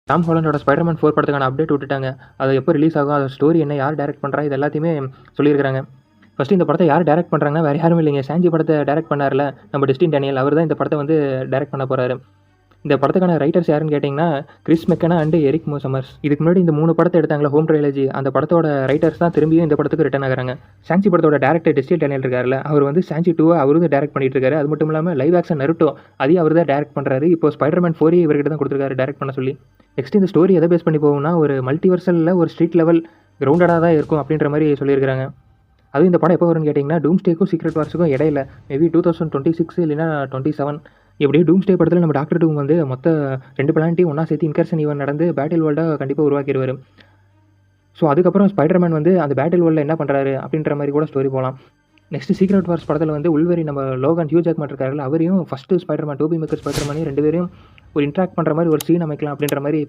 Tom ஹாலண்டோட Spiderman 4 படத்துக்கான update விட்டுட்டாங்க. அது எப்போ ரிலீஸ் ஆகும், அதோட ஸ்டோரி என்ன, யார் டைரக்ட் பண்ணுறா, இது எல்லாத்தையுமே சொல்லியிருக்காங்க. ஃபஸ்ட்டு இந்த படத்தை யார் டைரக்ட் பண்ணுறாங்கன்னா வேறு யாரும் இல்லைங்க, சாஞ்சி படத்தை டைரக்ட் பண்ணார்ல நம்ம டெஸ்டின் டேனியல், அவர் தான் இந்த படத்தை வந்து டைரக்ட் பண்ண போகிறாரு. இந்த படத்துக்கான ரைட்டர்ஸ் யாருன்னு கேட்டிங்கன்னா கிறிஸ் மெக்கனா அண்டு எரிக் மோசமர்ஸ். இதுக்கு முன்னாடி இந்த 3 படத்தை எடுத்தாங்களா ஹோம் ட்ரையாலஜி, அந்த படத்தோட ரைட்டர்ஸ் தான் திரும்பியும் இந்த படத்துக்கு ரிட்டர்ன் ஆகிறாங்க. சாஞ்சி படத்தோட டேரக்டர் டெஸ்டின் டேனியல் இருக்கார்ல, அவர் வந்து சாஞ்சி 2 அவர் தான் டைரக்ட் பண்ணிட்டு இருக்காரு. அது மட்டும் இல்லாமல் லைவ் ஆக்ஷன் நருட்டோ அதையும் அவர் தான் டைரக்ட் பண்ணுறாரு. இப்போ ஸ்பைடர்மேன் 4 இவர்கிட்ட தான் கொடுத்துருக்காரு டைரக்ட் பண்ண சொல்லி. நெக்ஸ்ட் இந்த ஸ்டோரி எதை பேஸ் பண்ணி போகும்னா ஒரு மல்டிவர்சலில் ஒரு ஸ்ட்ரீட் லெவல் கிரவுண்டடாக தான் இருக்கும் அப்படின்ற மாதிரி சொல்லியிருக்காங்க. அதுவும் இந்த படம் எப்போ வரும்னு கேட்டிங்கன்னா டூம்ஸ்டேக்கும் சீக்ரெட் வார்ஸுக்கும் இடையில மேபி 2026 இல்லைனா 27. எப்படியும் டூம்ஸ்டே படத்தில் நம்ம டாக்டர் டூம் வந்து மொத்த 2 பிளானட்டையும் ஒன்றா சேர்த்து இன்கர்ஷன் ஈவன் நடந்து பேட்டில் வேர்ல்டாக கண்டிப்பாக உருவாக்கிடுவார். ஸோ அதுக்கப்புறம் ஸ்பைடர்மேன் வந்து அந்த பேட்டில் வேர்ல்டில் என்ன பண்ணுறாரு அப்படின்ற மாதிரி கூட ஸ்டோரி போகலாம். நெக்ஸ்ட் சீக்ரெட் வார்ஸ் படத்தில் வந்து உல்வெரி நம்ம லோகன் ஹியூ ஜாக்மேன் இருக்காருல்ல, அவரையும் ஃபஸ்ட்டு ஸ்பைடர்மேன் டோபி மேக்கர் ஸ்பைடர்மேனையும் 2 பேரையும் ஒரு இன்ட்ராக்ட் பண்ணுற மாதிரி ஒரு சீன் அமைக்கலாம் அப்படின்ற மாதிரி